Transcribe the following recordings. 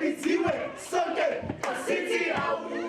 sibiziwe sonke asithi awu.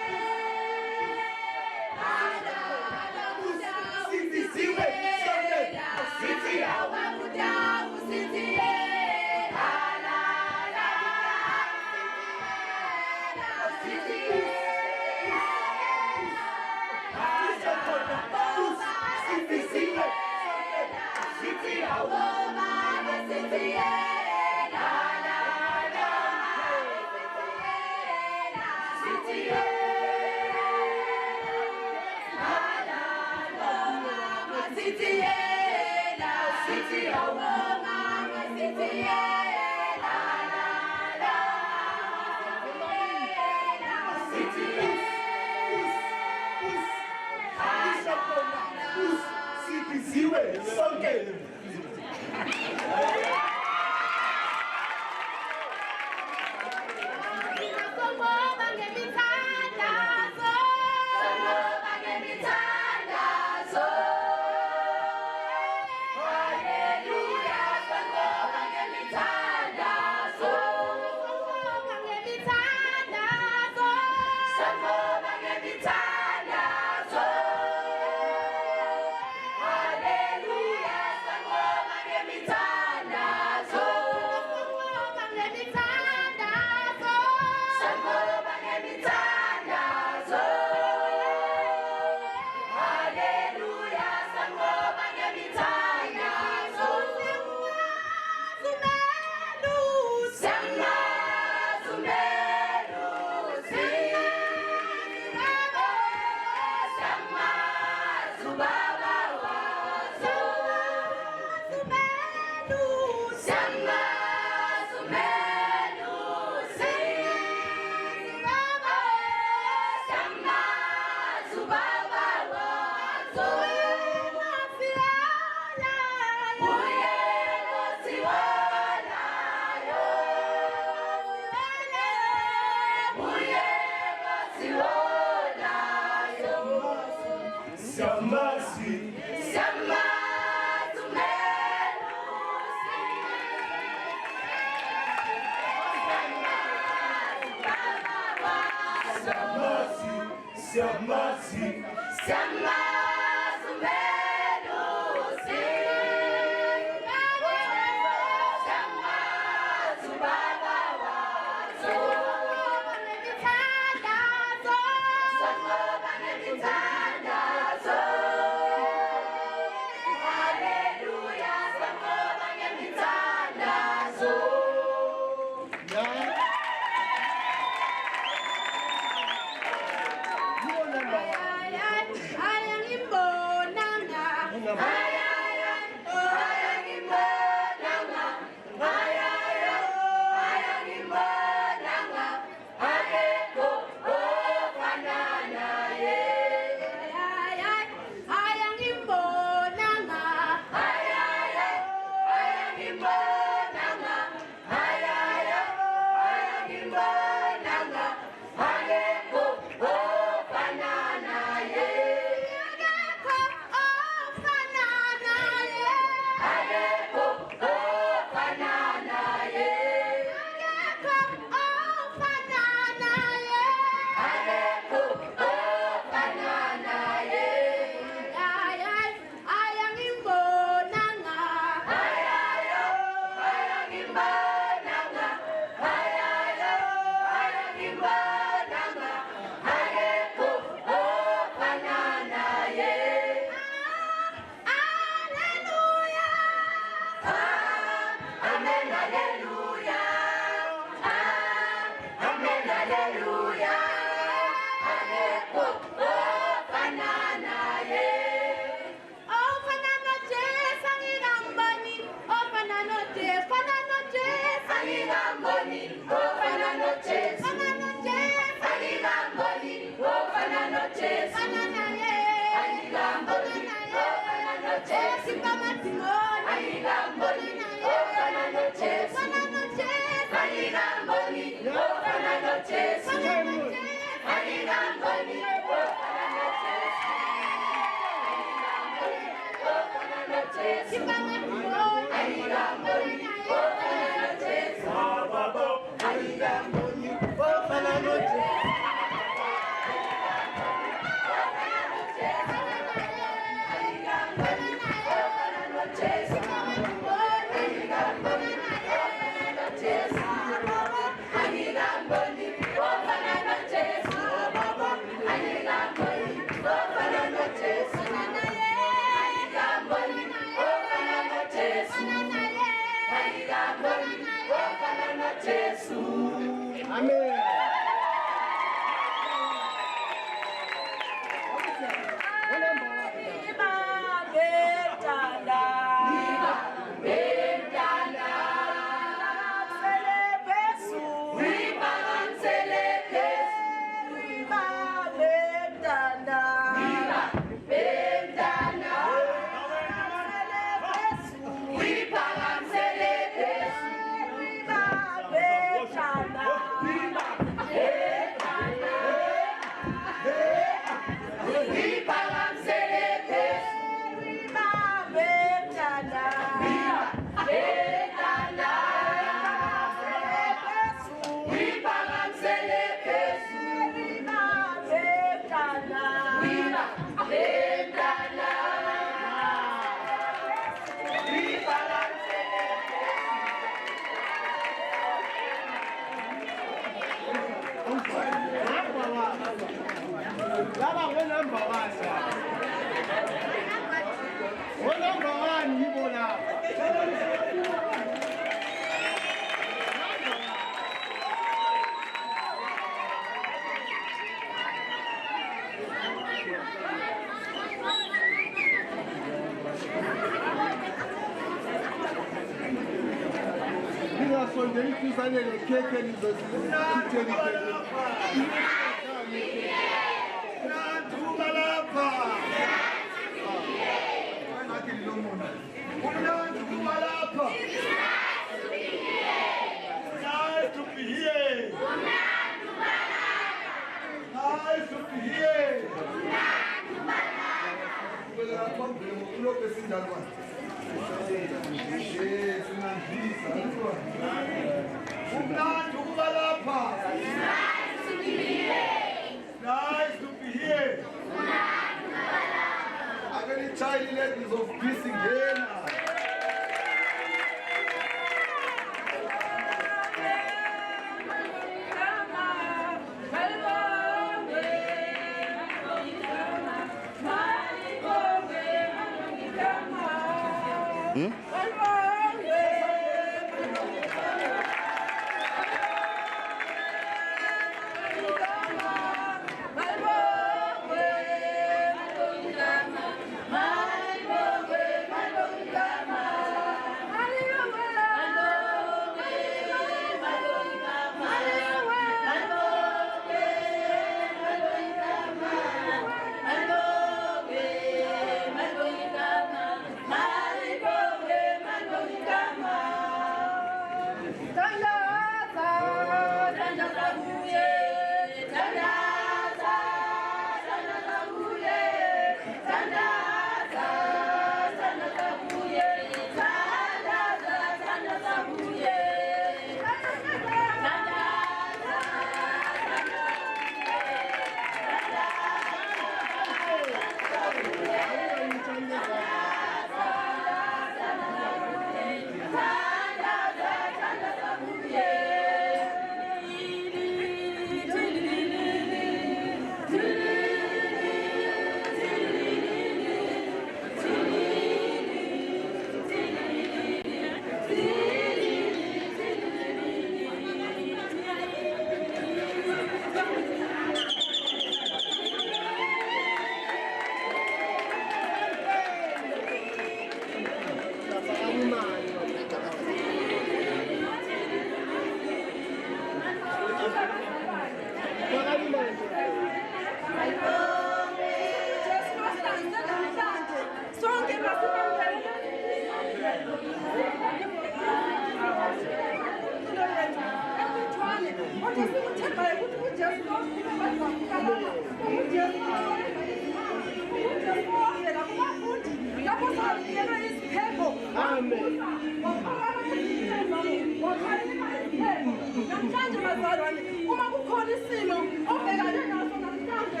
namhlanje bazalwane uma kukhona isimo obhekane naso namhlanje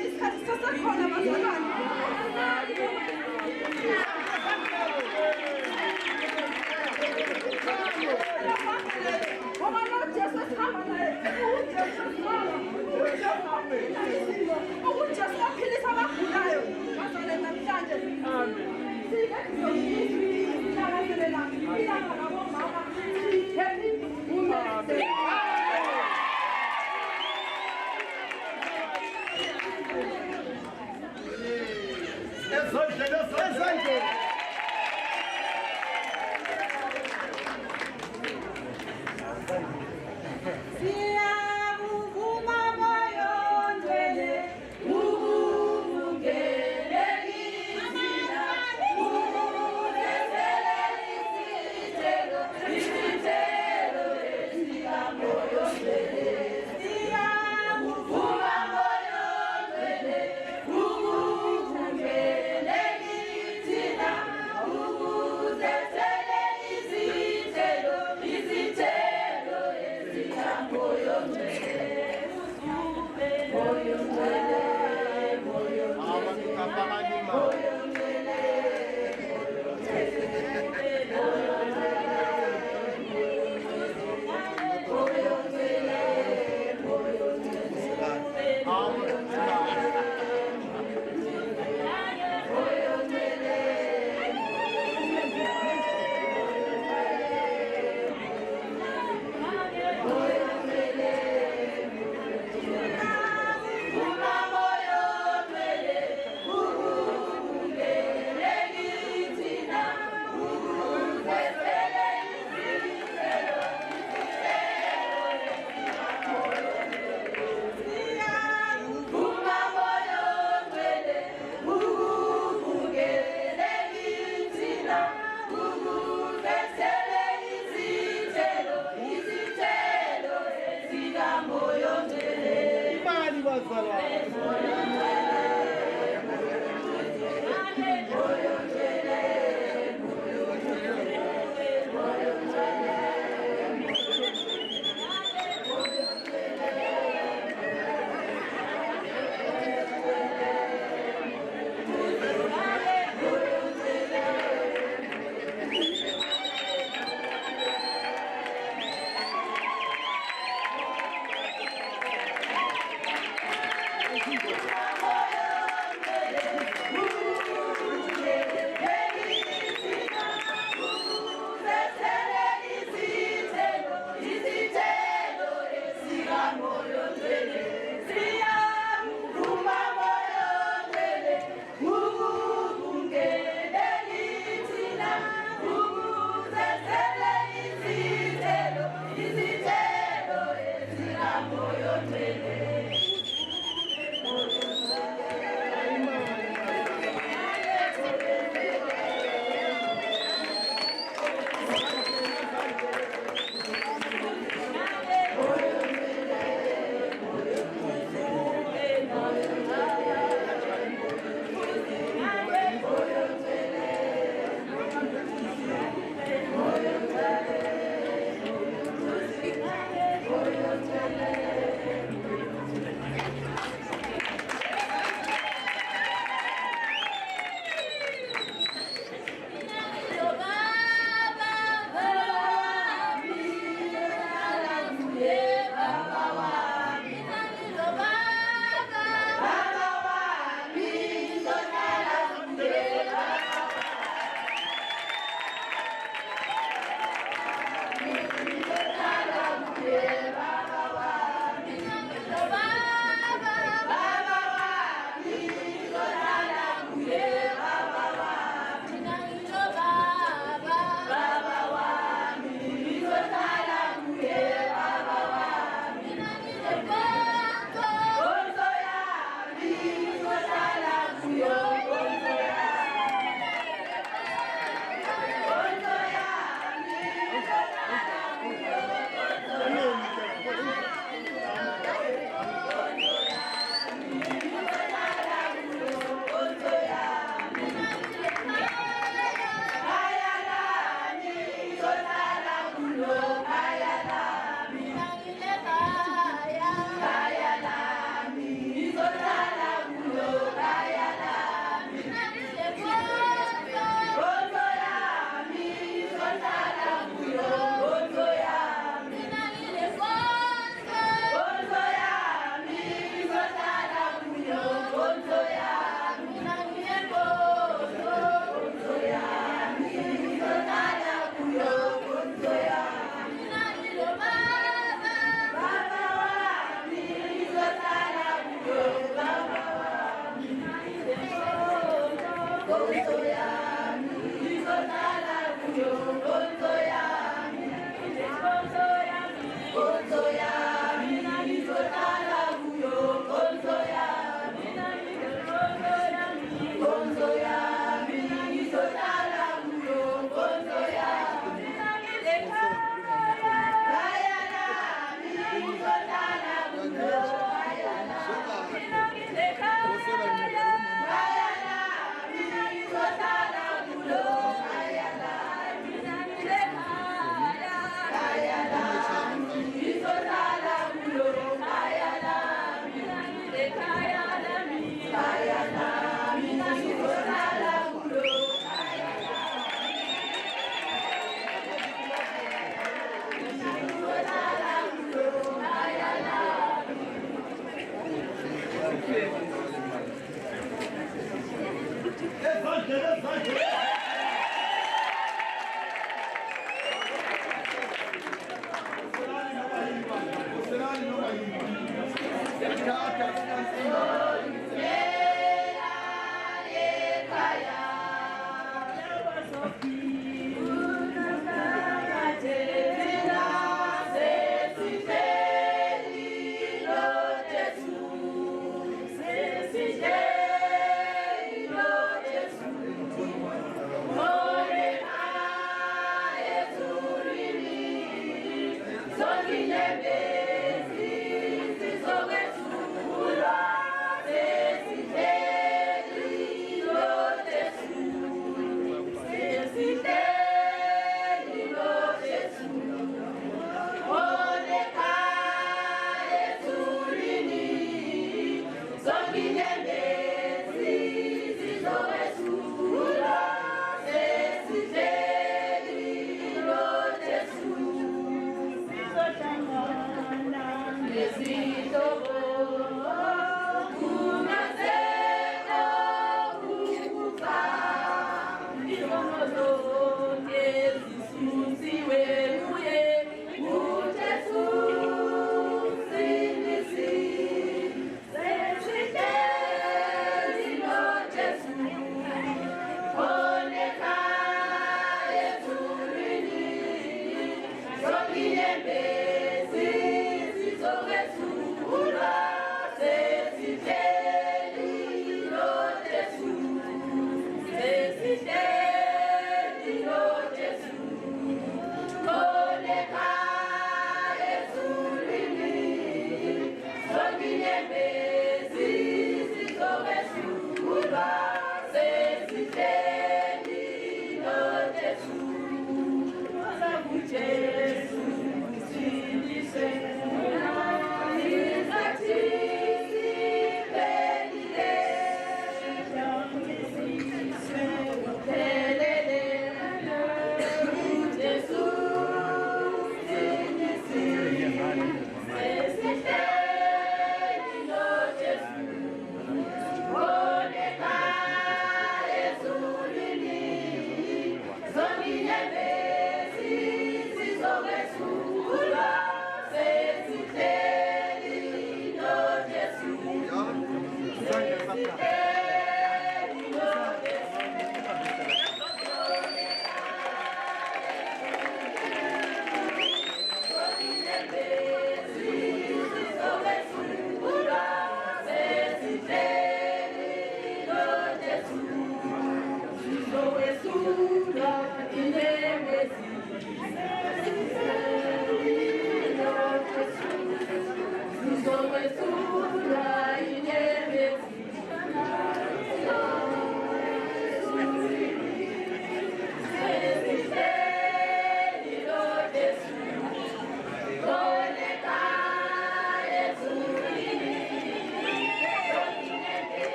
isikhathi sasekhona bazalwane ngoba lo Jesu esihamba naye uJesu aphilisa abagulayo bazalwane namhlanje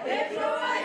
Petro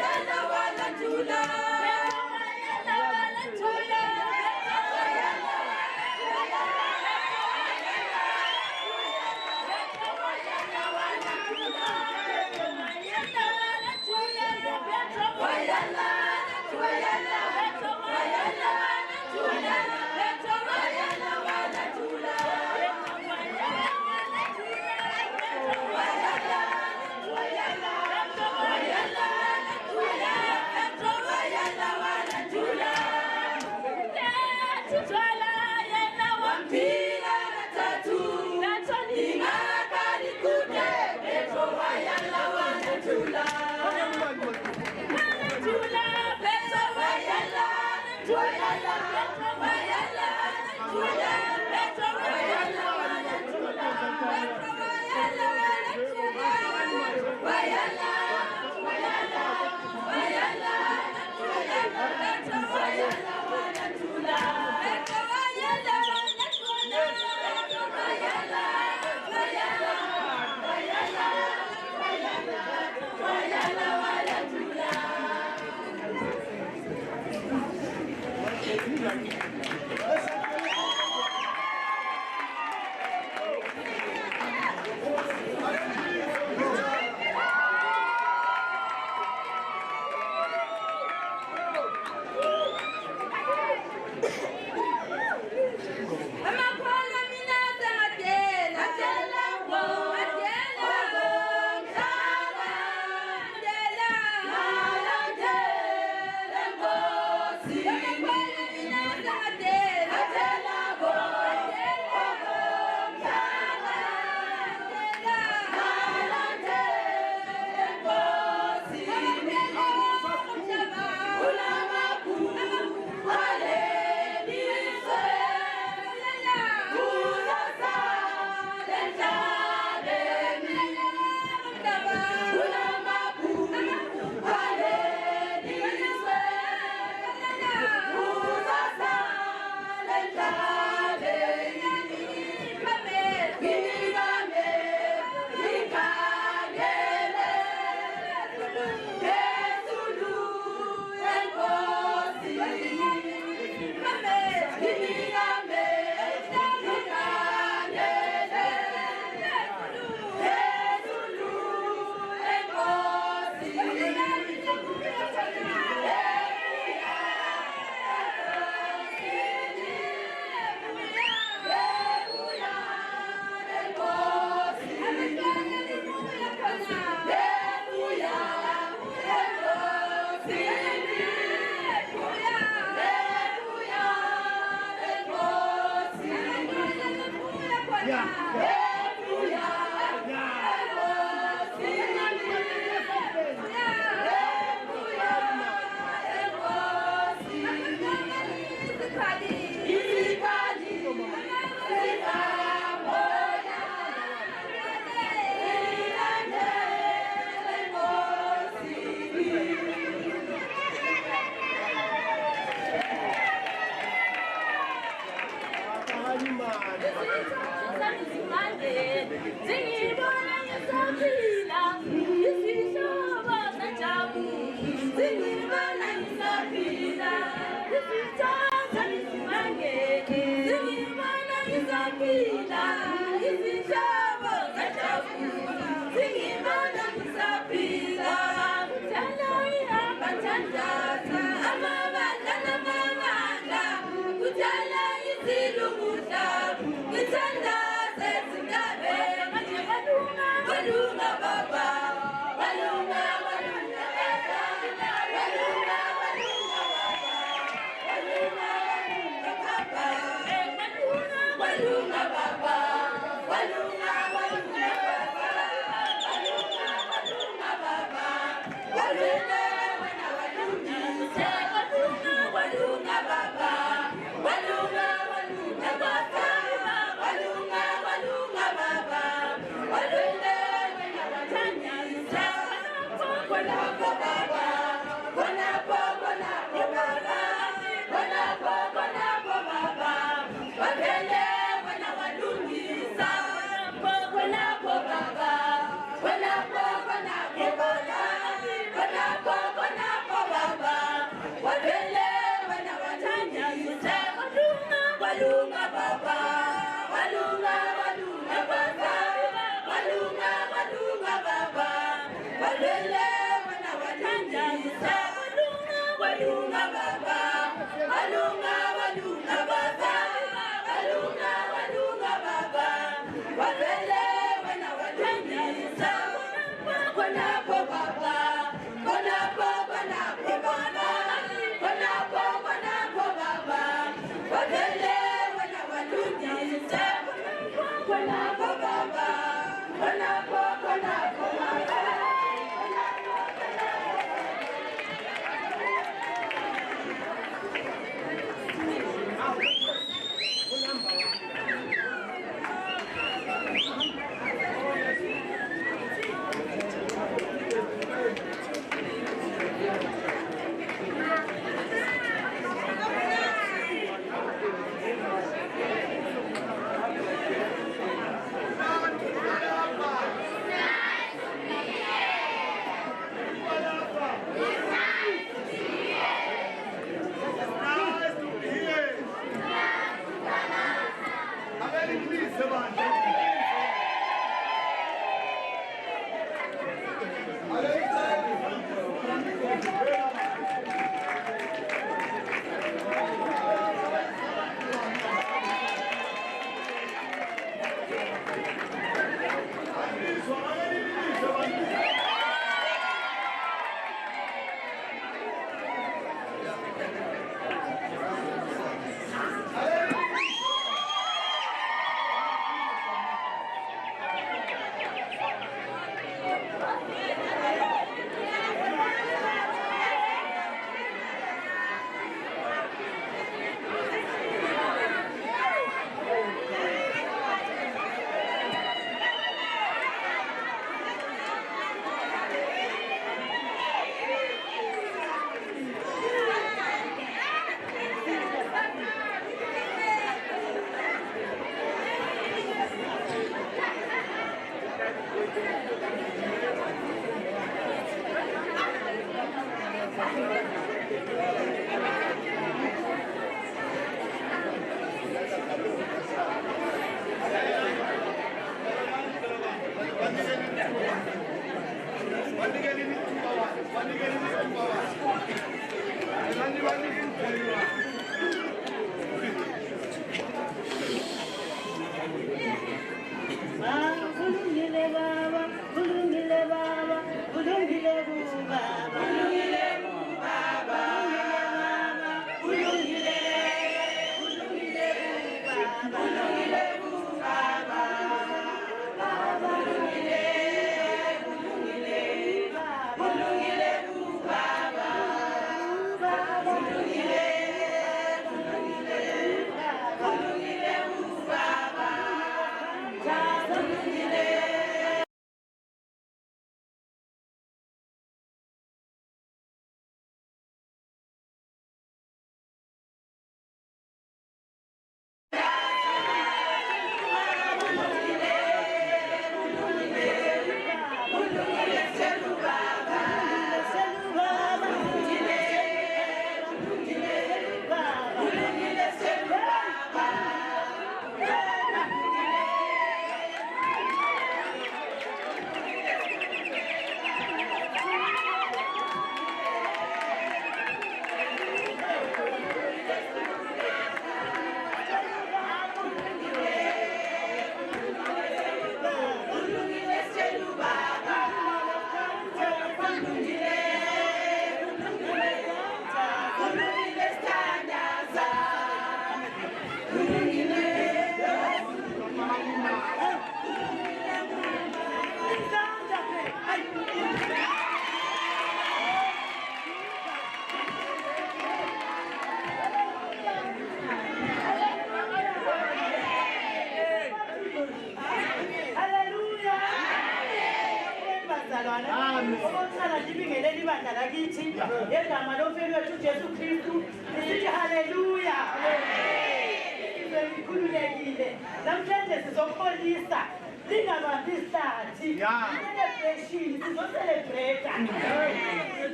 Namhlanje sizokholisa lingabambi isathi celebration sizocelebrate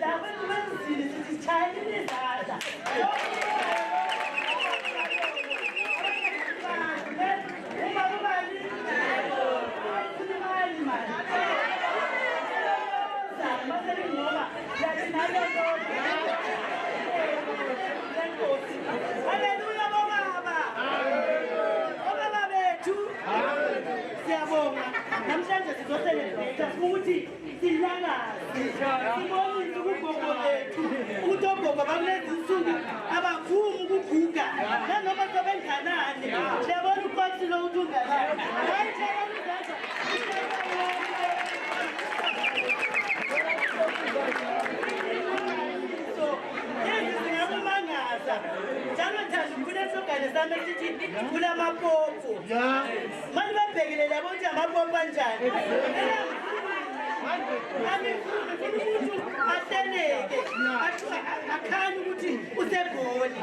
lapho emazini sithi sitshayele izandla uma kubani imali masele ngoba yathi nalo haleluya bobaba obaba bethu siyabonga namhlanje sizocelebrate ukuthi silangaze sibonise ukugogo bethu ukuthi ogogo bakulezi insuku abavumi ukuguga nanoma sebenganani siyabona ukwakhi lo ukuthi unganani ayithela izandla njalo nthandi kunesogane sami esithi kulamapopo manje babhekele labo ukuthi amapopo anjani umuntu ahleleke akhanye ukuthi usegoli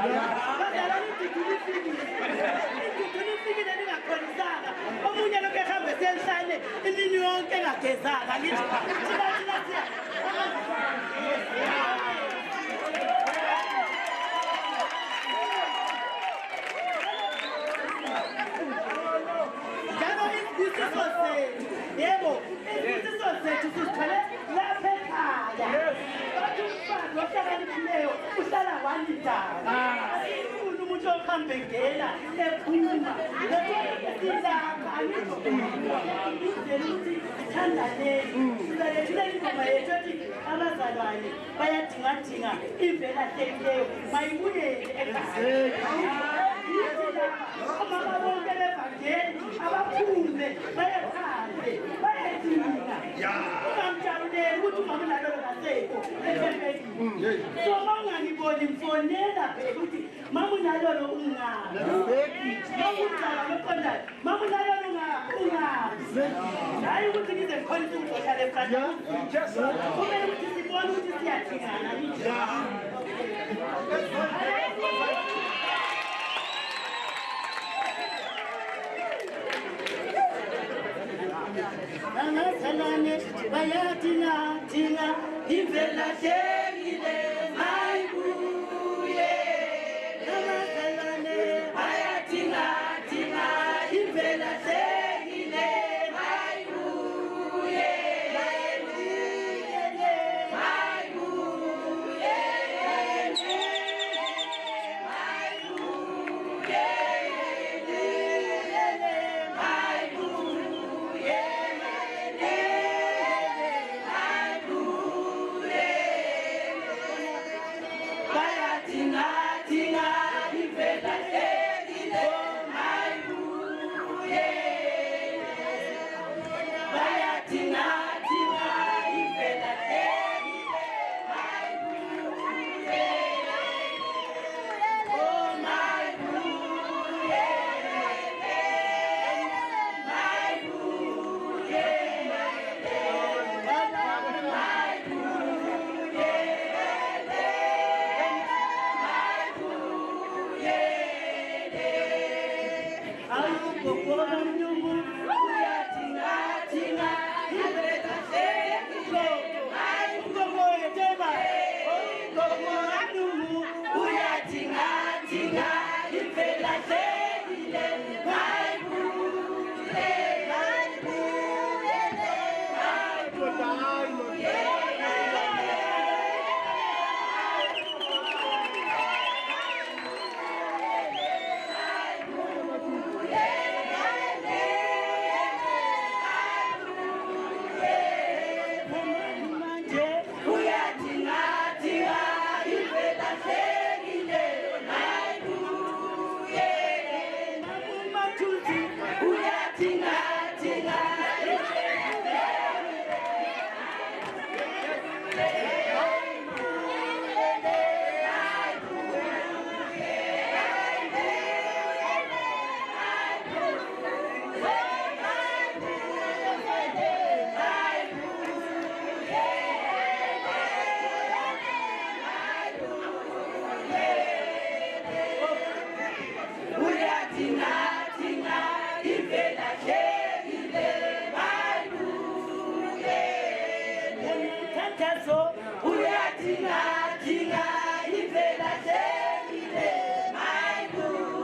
badlala idudulifikile lingakhonisanga omunye lokhu ehambe selihlane imini yonke engagezanga ngithi yebo isizo zethu sizithole lapha ekhaya bathi umfazi ohlakaniphileyo uhlala wanidala asifuni umuntu ohambe ngena ephuma lesilapha angizokuzela ukuthi sithandaneni sizalethile ingoma yethu ethi abazalwane bayadingadinga imvelahlekileyo mayibuyele ekhaya omama bonke bevangeli abaphume bayephandle bayedinga ungamjabuleli ukuthi umama unalolo ngasekho ephephetini so ma ungangiboni mfonela phela ukuthi mama unalolo ungabi nokunjalo loqondayo mama unalolo ungabi hayi ukuthi ngize ngikhonise ukuthi ohlala emkhathini kumele ukuthi sibone ukuthi siyadingana Amazalwane bayadinga imvelahlekile mayibuye amazalwane bayadinga imvelahlekile mayibuye Tantazo uyatinga tinga ivela tengile maibu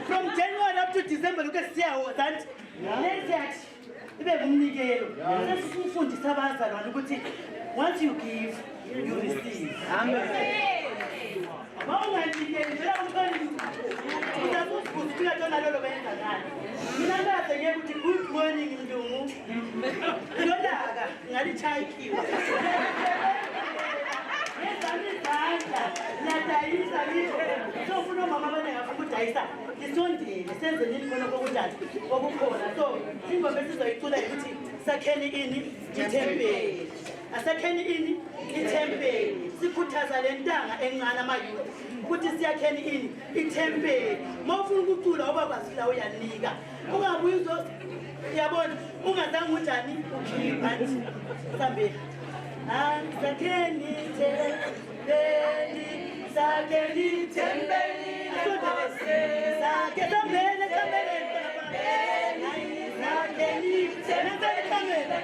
From January up to December, look at that. Once you give, you receive. Good morning, asakheni ini ithempeli sikhuthaza lentanga encane amayuda ukuthi siyakheni ini ithempeli mawufuna ukucula obakwazi la uyanika ungabuyizo yabona ungazange unjani ukhipha nje sambe sakheni ithempeli sakheni ithempeli sakethambele kamele sakheni ithempeli kamele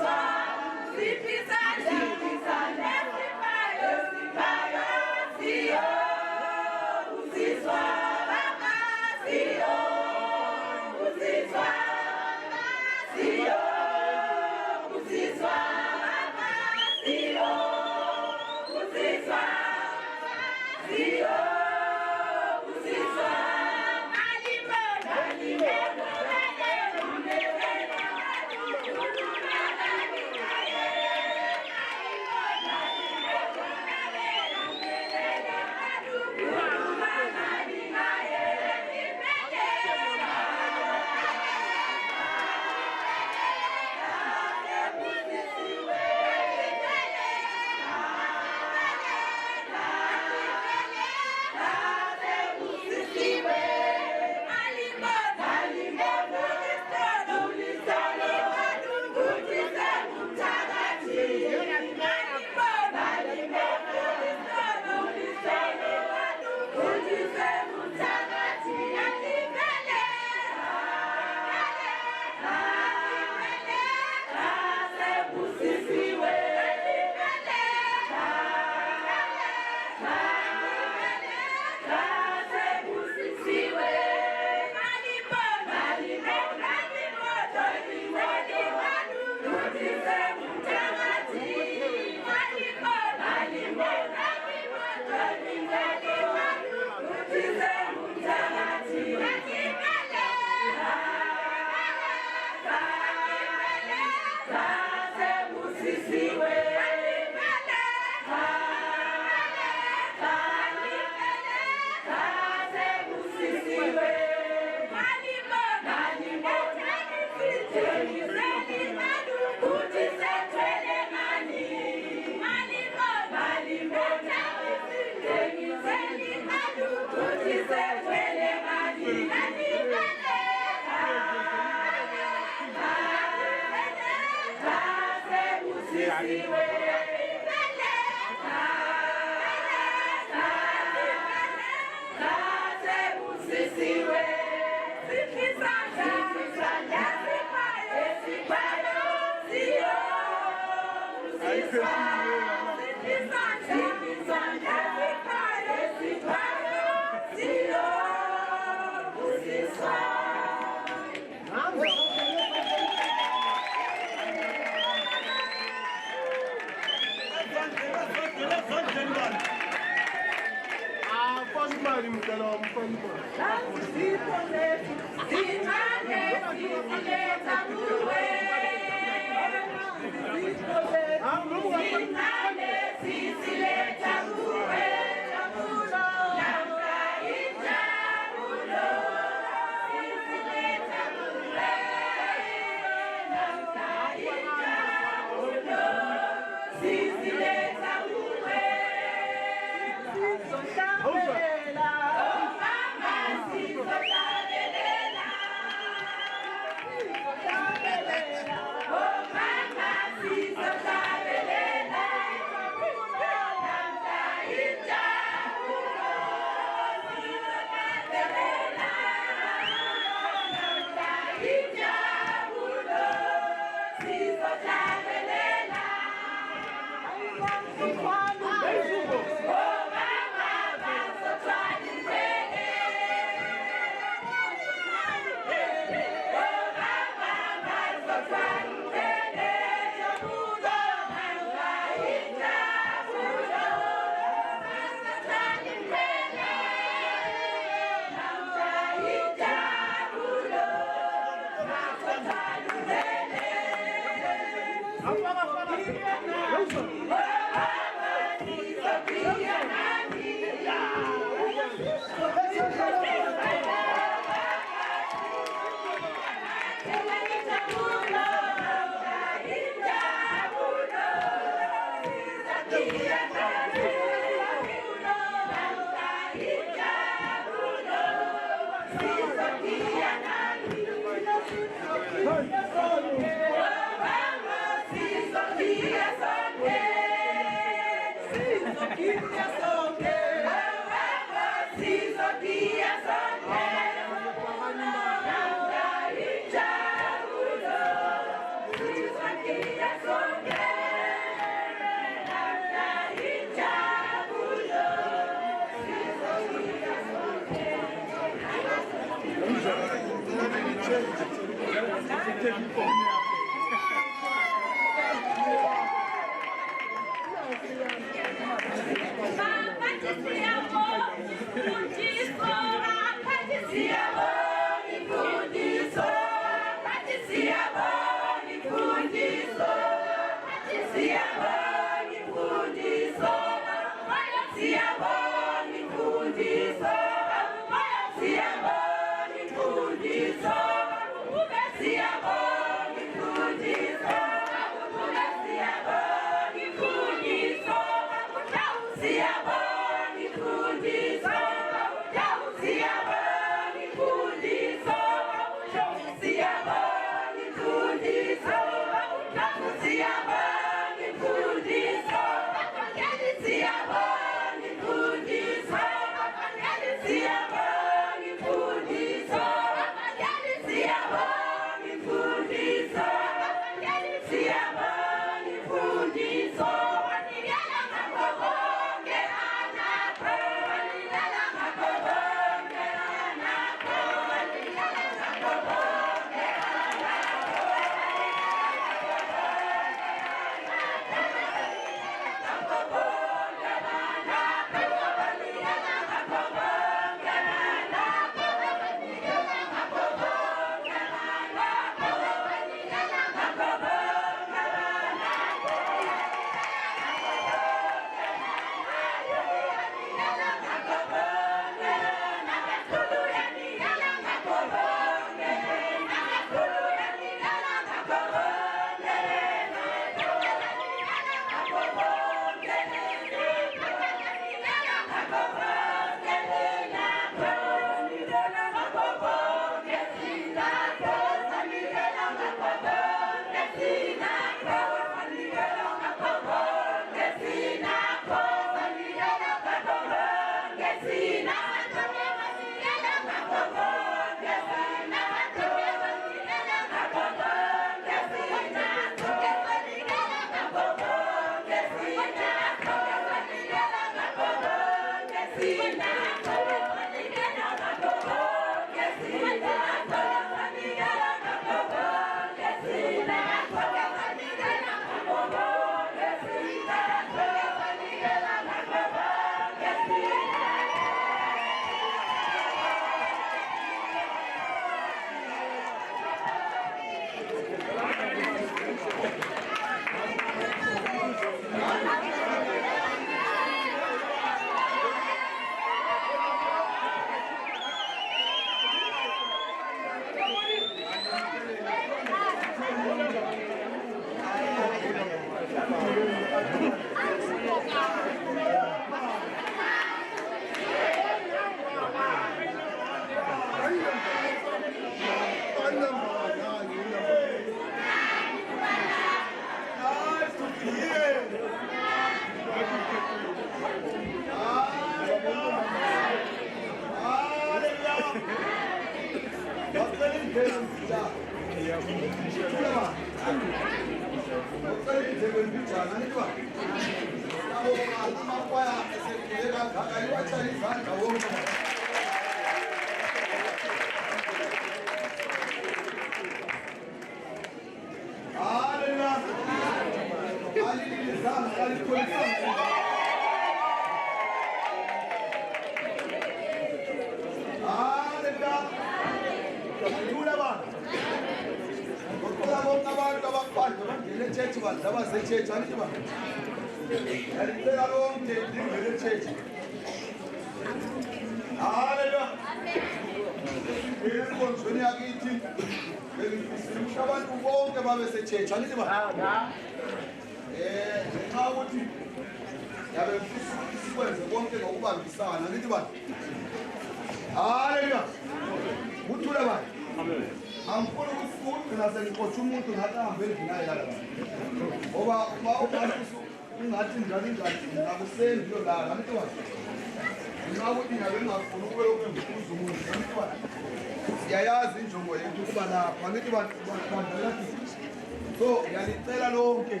So, yalicela lonke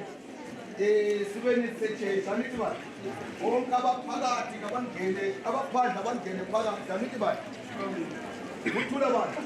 sibe nisechecha nithi bani bonke abaphakathi abangene abaphandle abangene phakathi anithi bani kuthula bani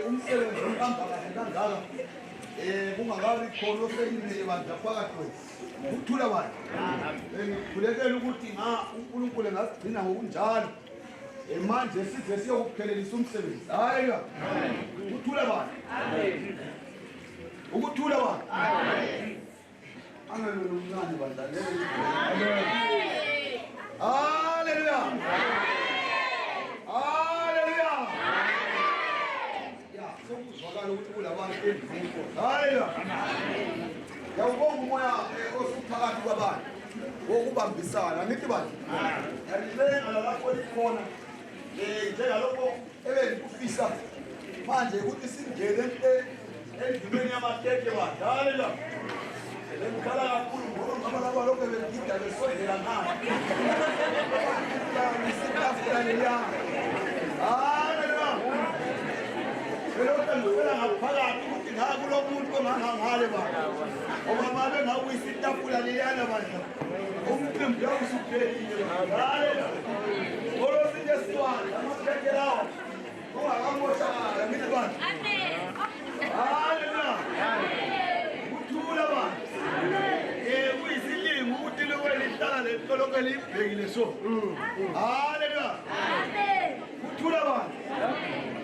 umsebenzi omqamba kahle kangaka kungakabi khona oselimele bandla phakathi kwethu ukuthula bandla ngikhulekela ukuthi uNkulunkulu engasigcina ngokunjalo manje size siyokuphelelisa umsebenzi haleluya ukuthula bandla ukuthula bandla angelo nomncane bandla haleluya sokuzwakala ukuthi kulabantu endlini haleluya yawubonga umoya osuphakathi kwabantu wokubambisana ngithi bani yalilenga lapho likhona njengalokho ebengikufisa manje ukuthi singene endlini yamateke bani haleluya ngikhala kakhulu ngoba laba lokho bengida besondela ngapha ngisitafula leya haleluya ngicela ngaphakathi ukuthi ngakulo muntu ongangangale bani ngoba mabe ngakuyisitafula leyana bandla umcimbi yawusuphelile haleluya ngolosinye siwanda amakhekhe lawo ungakamoshakala ngithi bani haleluya kuthula bani kuyisilimi ukuthi likwelihlala lentolonke liyibhekile so haleluya kuthula bani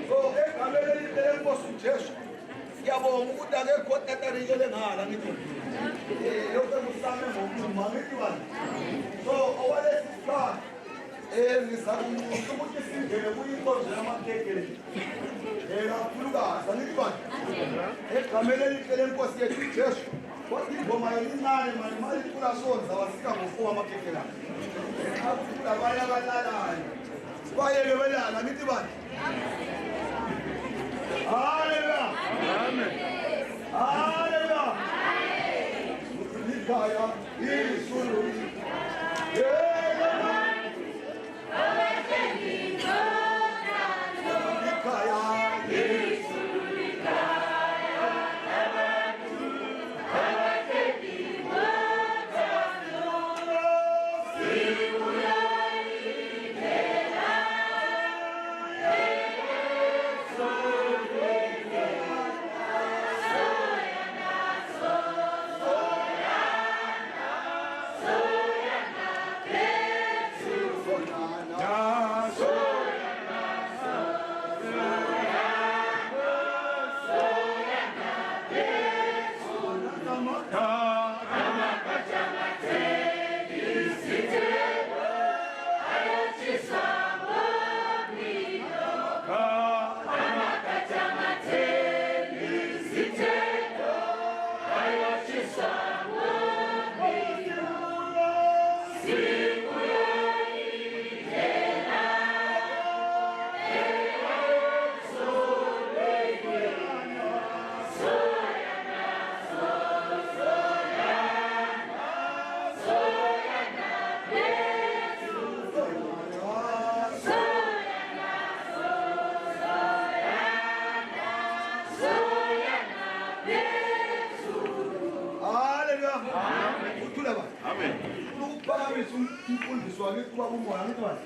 so egameni lenkosi uJesu siyabonga ukuthi akekho tatanikele ngala ngithi lokho kusame ngokuthuma ngithi bani so owalesi ngizakumusho ukuthi singene kuyinkonzo yamakekele kakhulukazi angithi bani egameni elihle lenkosi yethu uJesu kodwa ingoma yelincane manje mali ikhula sonza wasika ngofuwa amakekela akukula abanye abalalayo sibayeke belala angithi bani haleluya amen haleluya likhaya isulu umfundisi wakhe kuba umoya ngithi bani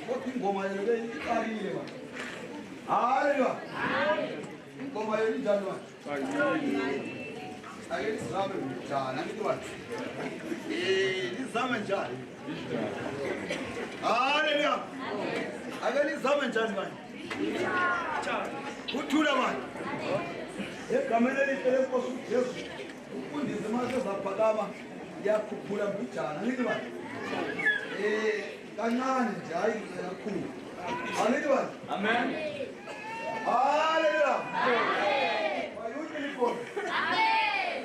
kodwa ingoma yelo iqalile bani haleluya ingoma yelo injani bani ake sizame njani ngithi bani lizame njani haleluya ake lizame njani bani uthula bani egameni elihle lenkosi uJesu umfundisi mase zaphakama yakhuphula mbijana ngithi bani kancane nje hayi kakhulu angithi bani amen haleluya amen wayuthi likhona amen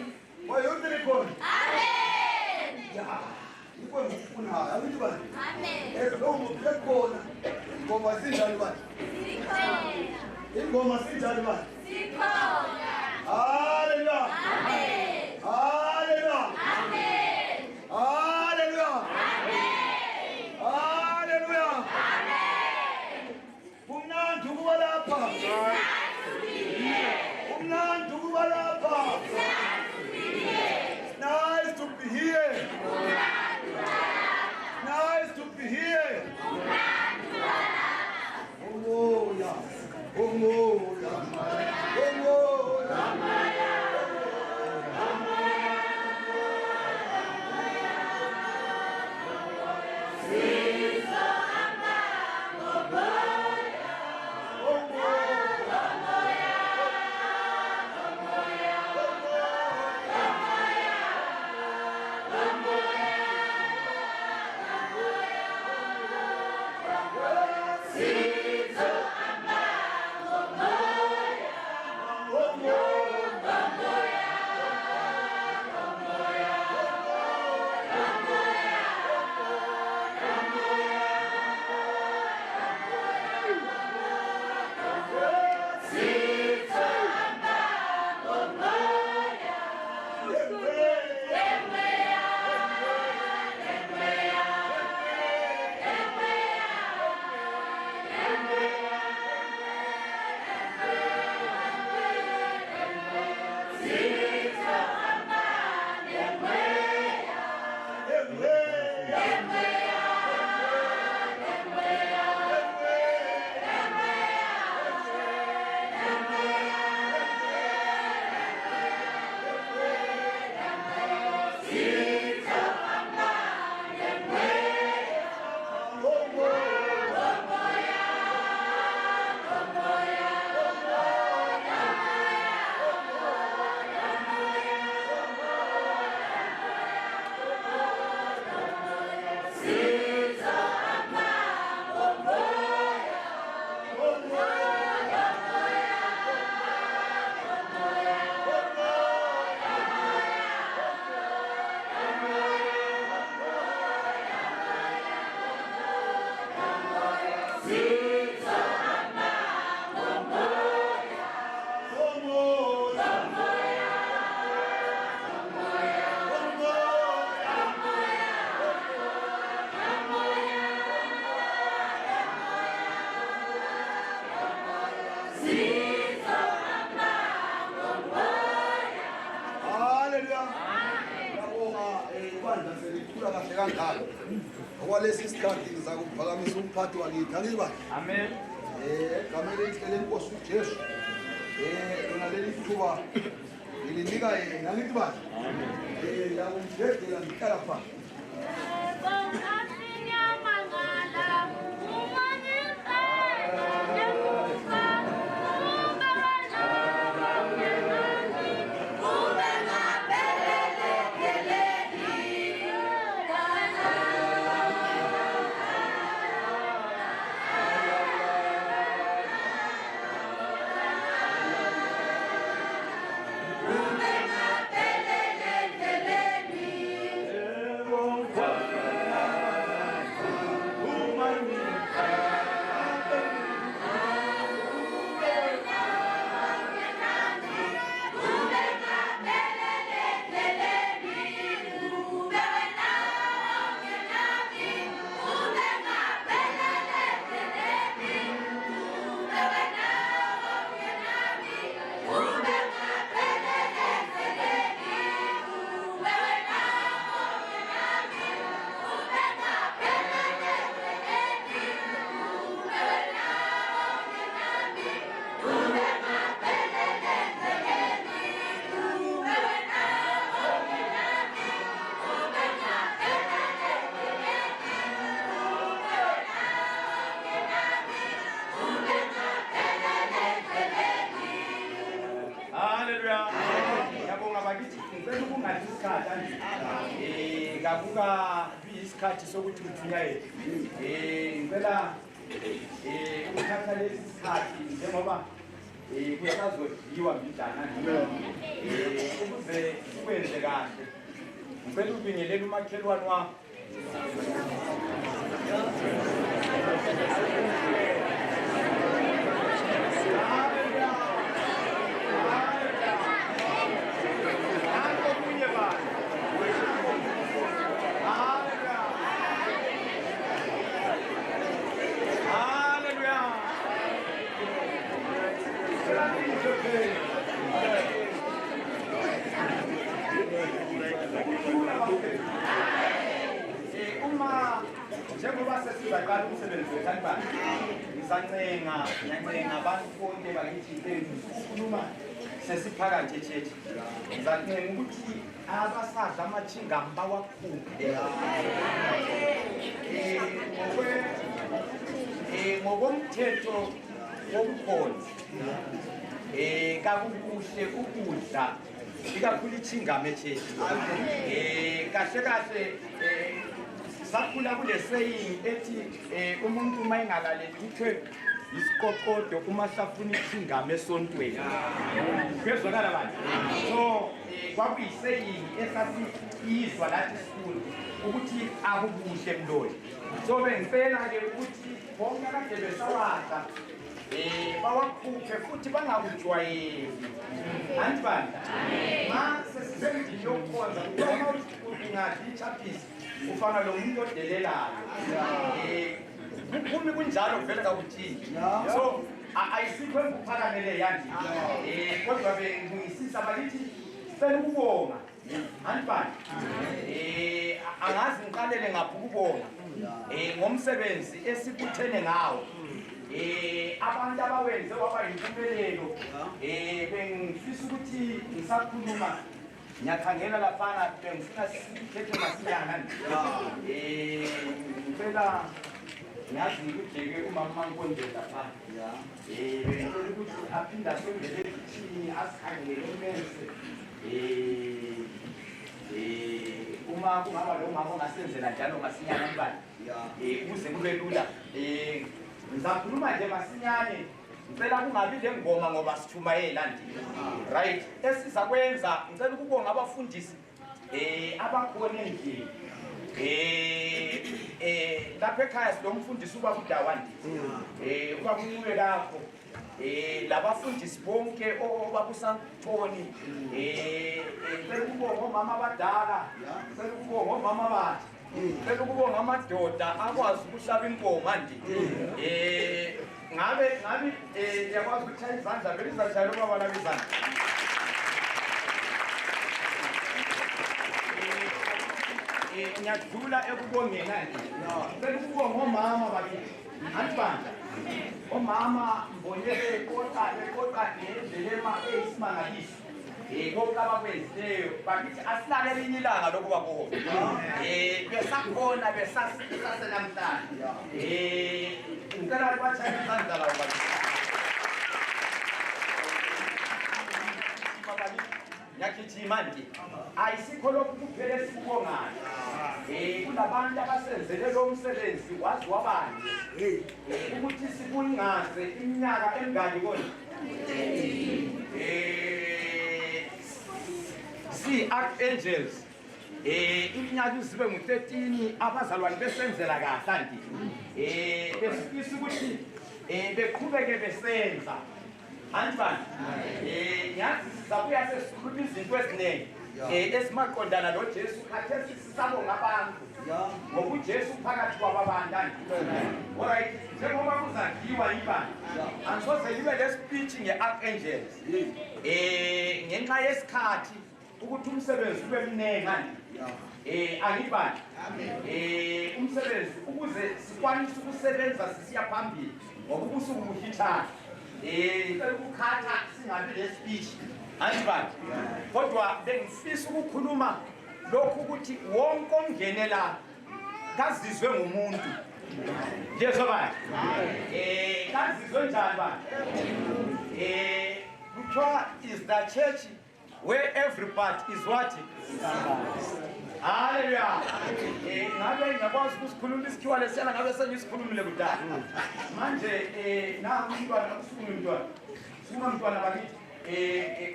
wayuthi likhona amen ya ikho ngikufunayo angithi bani amen lo muntu ekhona ingoma sinjani bani sikhona ingoma sinjani bani sikhona haleluya amen haleluya amen haleluya haleluya amen umnandi ukuba lapha umnandi ukuba lapha nice to be here nice to be here oh yeah oh yeah oh okwalesi sikhathi ngizakuphakamisa umphathi wakithi angiba Amen. egameni elicele inkosi uJesu lona leli thuba ngilinika yena angithi bani yakungidedela ngihlala phansi Kakuka isikhathi sokuthi uthunyayele ngicela ukuthatha lesi sikhathi njengoba kuyasazodliwa mbidlana ukuze ukwenze kahle ngicela ubingelele umakhelwane wakho uma njengoba sesizaqala umsebenzi wethanibani ngiyancenga abantu bonke bakithi ukukhuluma sesiphakathi echechi ngiyancenga ukuthi abasadla amachingam bawakhuphe ngokomthetho wobukhonzi kakukuhle ukudla ikakhulu ichingam echechi kahle kahle sakhula kule saying ethi umuntu uma engalaleli kuthiwe isiqoqodo uma safuna ichingam esontweni kuyezwakala bantu so kwakuyisaying esasiyizwa lathi school ukuthi akukuhle mloli so bengicela-ke ukuthi bonke kade besawadla bawakhuphe futhi bangakujwayeli anibani ma sesisendlini yokukhonza uma ungadli ichapisi ufana lo muntu odelelayo kuphumi kunjalo kuvele kakuthini so ayisikho engikuphakamele yandi kodwa bengisisa bakithi sicela ukubonga anibani angazi ngiqalele ngaphi ukubonga ngomsebenzi esikuthene ngawo abantu abawenze waba yimpumelelo bengifisa ukuthi ngisakhuluma ngiyakhangela laphana bengifuna sithethe masinyana ngicela ngiyazi ngikujeke umama Nkondlela laphana bengicela ukuthi aphinde asondele ekithini asikhangele umenze uma kungaba lo mama ongasenzela njalo masinyana mbani ukuze kube lula ngizakhuluma nje masinyane ngicela kungabi le ngoma ngoba sithumayela ndini right esizakwenza ngicela ukubonga abafundisi abakhona endlini lapha ekhaya sinomfundisi ubaba uDawandi ubaba uncube lapho labafundisi bonke obakusantoni ngicela ukubonga omama abadala ngicela ukubonga omama abatsha ngicela ukubonga amadoda akwazi ukuhlaba inkomo andi ngabe yakwazi ukuthaya izandla vele izatshayela ubaba labo izandla ngiyadlula ekubongeni nje. Ngicela ukubonga omama bakithi. Anibanda. Omama mboneke kodwa ngendlela eyisimangaliso. Konke abakwenzileyo bakithi asilale elinye ilanga lokuba khona. Besakhona besasenamhlanje. Ngicela ukuthi isandla lawo bakithi. Ngiyagijima nje ayisikho lokhu kuphela esikubongayo. Kunabantu abasenzele lo msebenzi wazi wabanje ukuthi sibungaze iminyaka emingaki kona. Si-Archangels iminyaka izibe ngu-13 abazalwane besenzela kahle nje. Besifisa ukuthi beqhubeke besenza. Anibani ngiyazi sizabuya sesikhuluma izinto eziningi esimaqondana noJesu khathesi sisabonga abantu ngoba uJesu phakathi kwababantu. Alright, njengoba kuzadliwa yibani angisoze libe le-speech nge-Archangels ngenxa yesikhathi ukuthi umsebenzi ube mningi angibani umsebenzi ukuze sikwanise ukusebenza sisiya phambili ngoba ubusuku buhitshana. Ukukhatha singabi le-speech anibani kodwa bengifisa ukukhuluma lokhu ukuthi wonke ongenela kazizwe ngumuntu. Ngiyezwa bani? Kazizwe njani bani? Kuthiwa is the church where everybody is what? Hallelujah. Ngabe ngiyakwazi ukusikhuluma isikhiwa lesiyana ngabe sengisikhulumile kudala. Manje nangu umntwana usungumntwana mntwana bakithi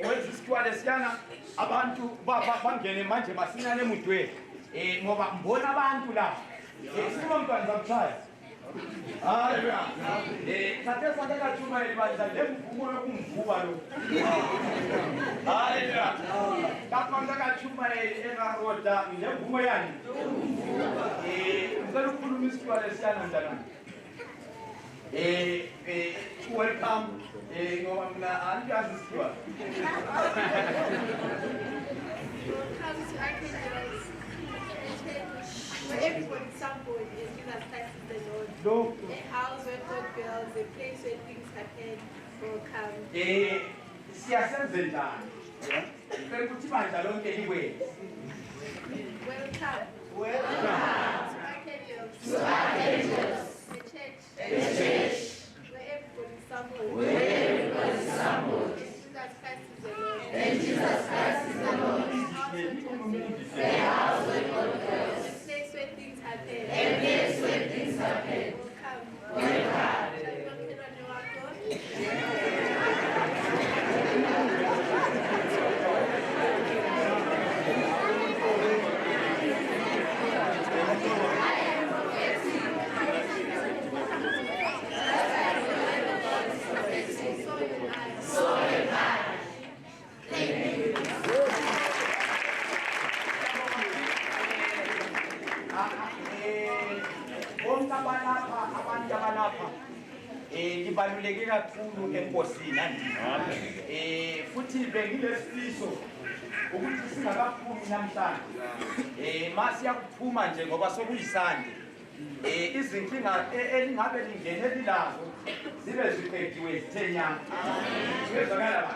wenza isikhiwa lesiyana abantu bangene manje masinyane emudweni ngoba mbona abantu la sima mntwana zamshaya. Hallelujah. Khathesi akakatshumayeli bandla lemvumo yokumvuka lo. Hallelujah. Lapha akakatshumayeli engaroda lemvumo yani. Ngicela ukukhuluma isikhiwa lesiyana mntanami. Welcome. Ngoba mina angiyazi isikhiwa. Welcome to Archangels. Where everyone is somebody and Jesus Christ is the Lord. A house where God dwells, a place where things happen. Welcome. Siyasenze njani? Ngicela ukuthi bandla lonke likwenze. Welcome. Welcome. To Archangels. To Archangels. The church. Where everybody is somebody. And Jesus Christ is the Lord. A house where God dwells. A place where things happen. Welcome. Abantu abalapha libaluleke kakhulu enkosini futhi bengilesifiso ukuthi singakaphumi namhlanje masiyakuphuma nje ngoba sokuyisande izinkinga elingabe lingeneli lazo zibe ziqediwe zithe siyezwakala ba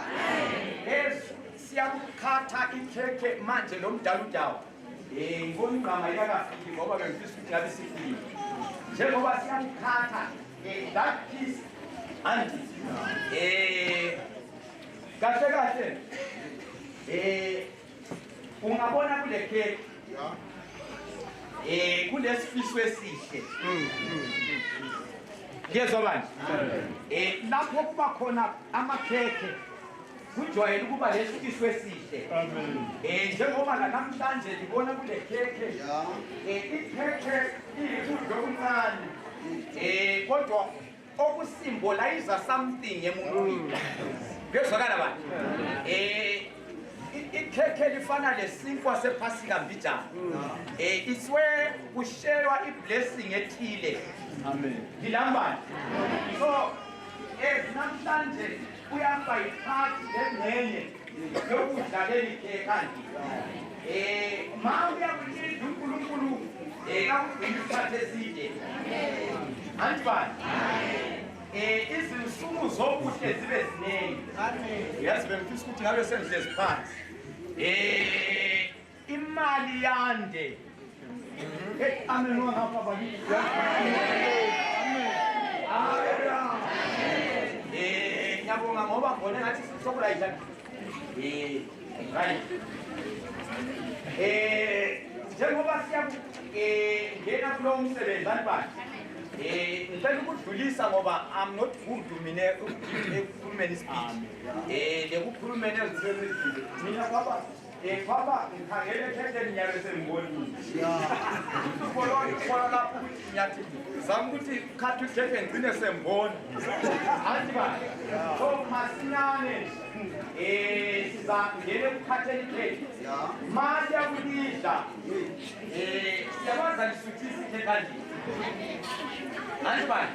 siyakukhatha ikhekhe manje nomdala udawo ngibona igqama yakafiki ngoba bengifisa ukuthi ngabe sifike njengoba siyamkhatha that piece anti kahle kahle ungabona kule cake kulesifiso esihle ngiyezwa bani lapho kuba khona amakhekhe kujwayele ukuba lesifiso esihle njengoba namhlanje libona kule khekhe ikhekhe iyikudla okuncane kodwa okusymbolize something emuntwini ngiyezwakala bani ikhekhe lifana lesinkwa sephasika mbijana it's where kusherwa iblessing ethile ngilambani so namhlanje uyamba iphathi lengxenye yokudlalela ikhekhe kanti Ma uyakuthi uNkulunkulu akugcina isikhathi eside. Anjani? Izinsuku zokuhle zibe ziningi. Yazi bengifisa ukuthi ngabe sengihlezi phansi. Imali yande. Amen ngapha bakithi. Amen. Ngiyabonga ngoba ngone ngathi sokulayisha. Right. Njengoba ngena kulo msebenzi anibani. Ngicela ukudlulisa ngoba I'm not good mina ekukhulumeni speech. Lekukhulumeni ezithweni ezithile. Mina baba baba ngikhangele phezulu nyabe sengibonile. Ukubona lapho ukuthi nyathi zama ukuthi khathi uthethe ngcine sembona. Hayi ba. So masinyane sizangena ukukhathela ikhethi. Manje yakudidla. Siyabaza lisuthisa ikhethi kanje. Anjani?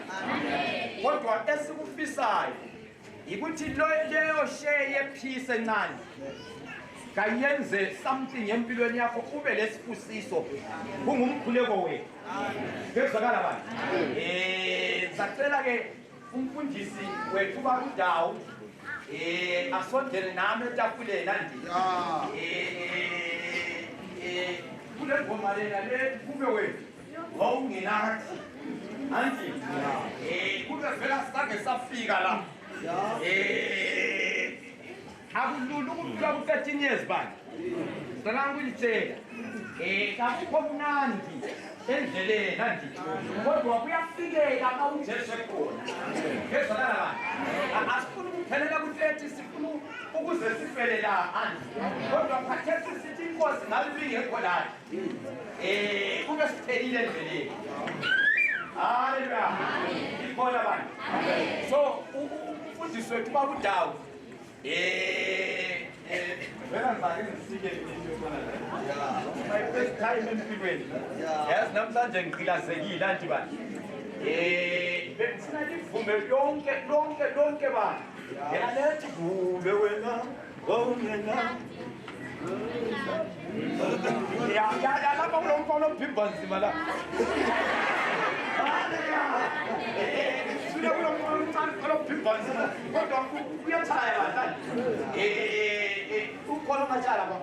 Kodwa esikufisayo ukuthi leyo share yepeace encane kayenze something empilweni yakho ube lesifusiso kungumkhuleko wethu. Ngezwakala bani? Sacela ke umfundisi wethu bakudawu asondele nami etafuleni andi. Kule ngoma lena le kube wethu wawungenathi. Anti kube vela sake safika la. Akululu ukufika ku 13 years bani. Sana ngilitshela. Kakukho mnandi endleleni nandi. Kodwa kuyafikeka uma uJesu ekhona. Ngezwakala bani? Asifuni ukuphelela ku 30 sifuna ukuze sifele la andi. Kodwa phathesi sithi inkosi ngabe ingekho la. Kube siphelile endleleni. Hallelujah. Ikhona bani? So umfundisi wethu bakudawu wena ngizake ngisike into khona la. My first time empilweni. Yes, namhlanje ngiqilazekile anti bani. Bengifuna livume lonke bani. Yena lethi vume wena wawungena. Ya lapha kulomfana ophimba nzima la. Sudah belum kalau pimpan sana, kau punya cara kan? Kalau macam apa?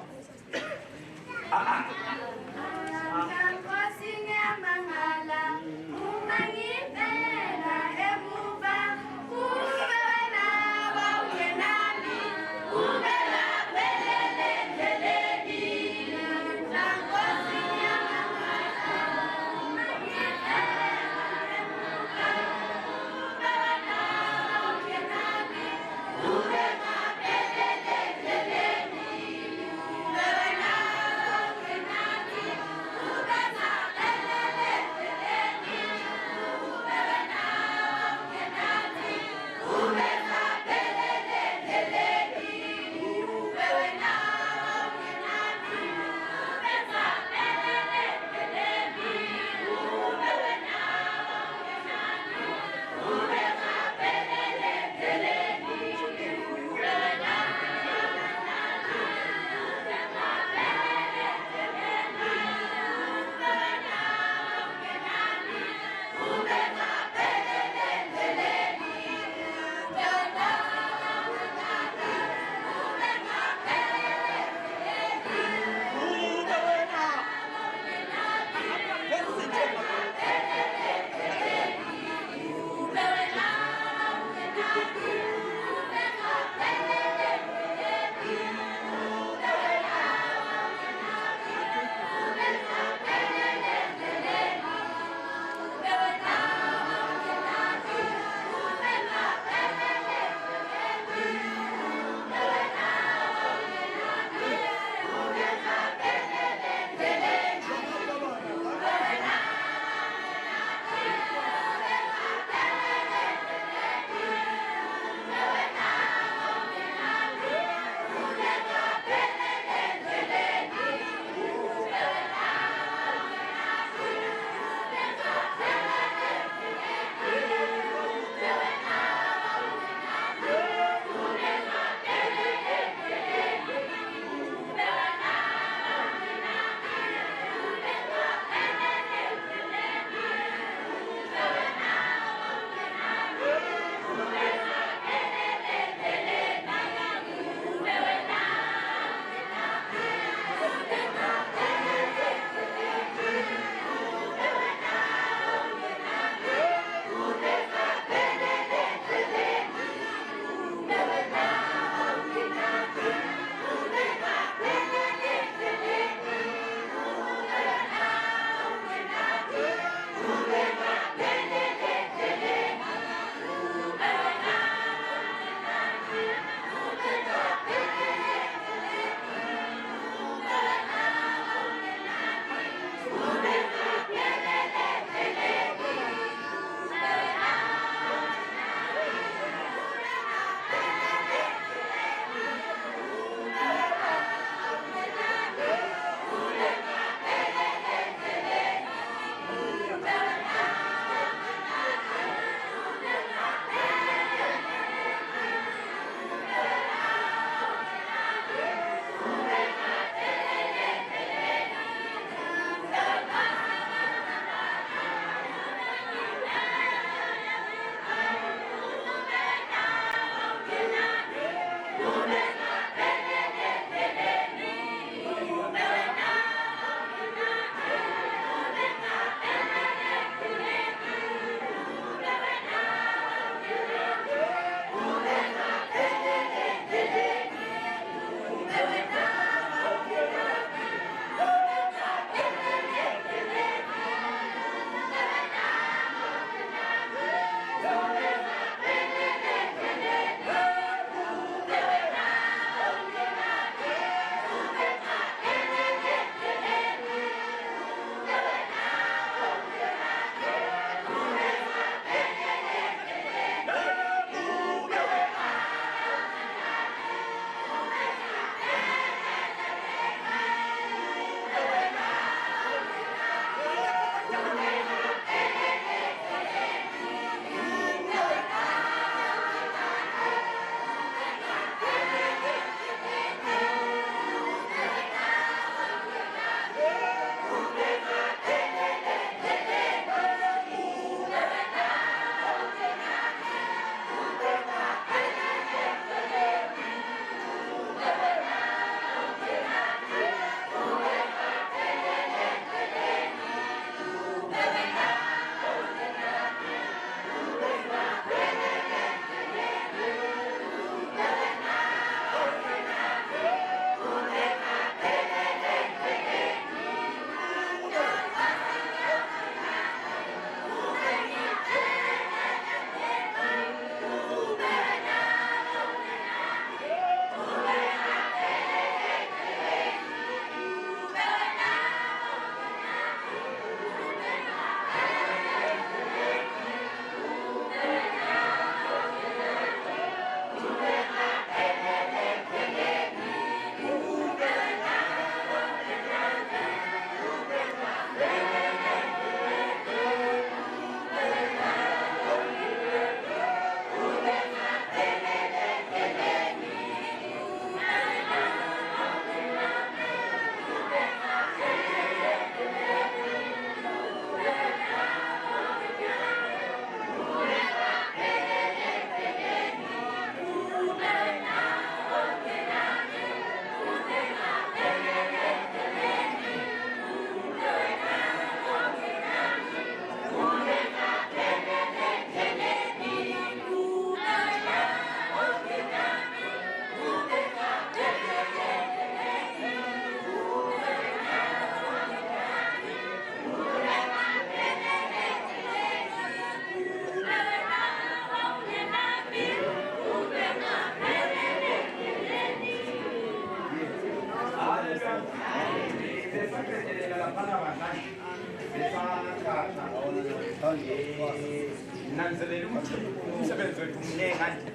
nanzelela ukuthi umsebenzi wethu mningi kanje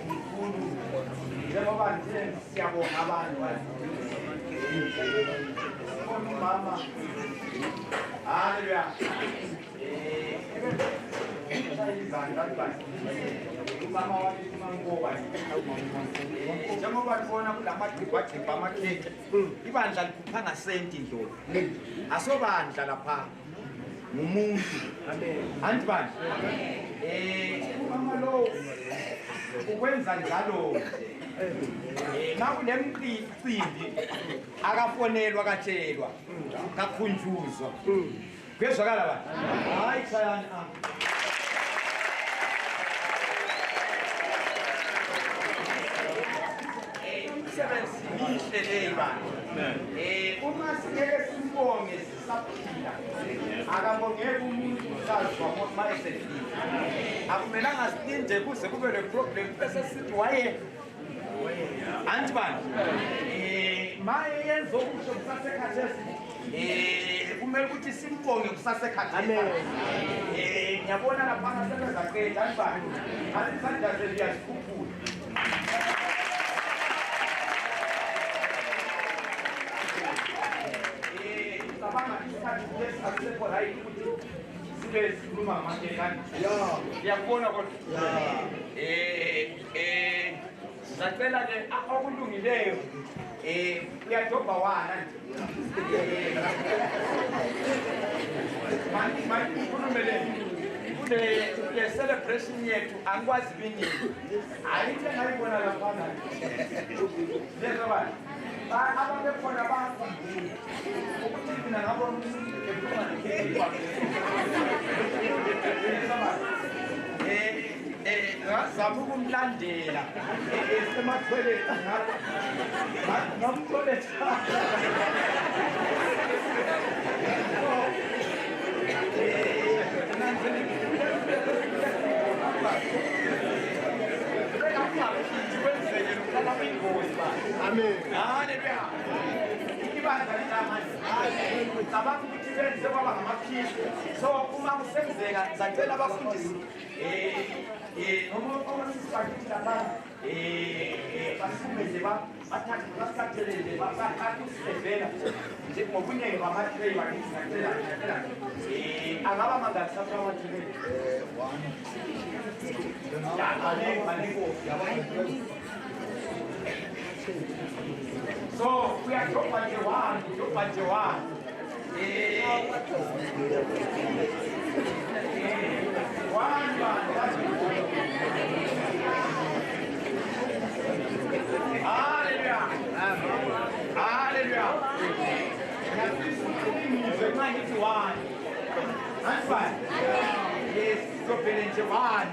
mkhulu njengoba nje siyabonga abantu umama haleluya umama wami uMangoba njengoba tibona kulamagcibagcibha amakhekhe ibandla likhupha ngasenti ndlovu asobandla lapha ngumuntu anti bandla umama lo ukwenza njalo nakunemcimbi akafonelwa katshelwa kakhunjuzwa kuyezwakala bantu hayi sayani umsebenzi mihle leyi bantu uma singeke simbonge sisaphila akabongeki umuntu usazwa uma esefile akumelanga silinde kuze kube le-problem bese sithi waye anti bantu maye yenza okusho kusasekhathesi kumele ukuthi simbonge kusasekhathesi ngiyabona lapha ngasebenza qeda anti bantu ngathi isandla seziyazikhuphula cabanga isikhathi lesi akusekho right ukuthi sibe sikhuluma ngamakekane ngiyakubona kodwa sacela-ke okulungileyo uyadobha wana nje mandikhulumeleni kule celebration yethu angikwazi biningi ayinto engayibona laphana lezobani abantu bekhona bafundile ukuthi mina ngabona ngazama ukumlandela esemathweleni ngamtholetha Amen. Hallelujah. Ibandla likamanje. Cabanga ukuthi benze kwaba ngamaphisi. So uma kusenzeka sacela abafundisi noma okwesifakile lapha basume nje bathathe basathelele bakade usivela nje ngobuningi bamatrey bakithi sacela angaba mangaki sapha amatrey so we are dropping the one. Hallelujah. Hallelujah. That's fine. Yes, dropping into one.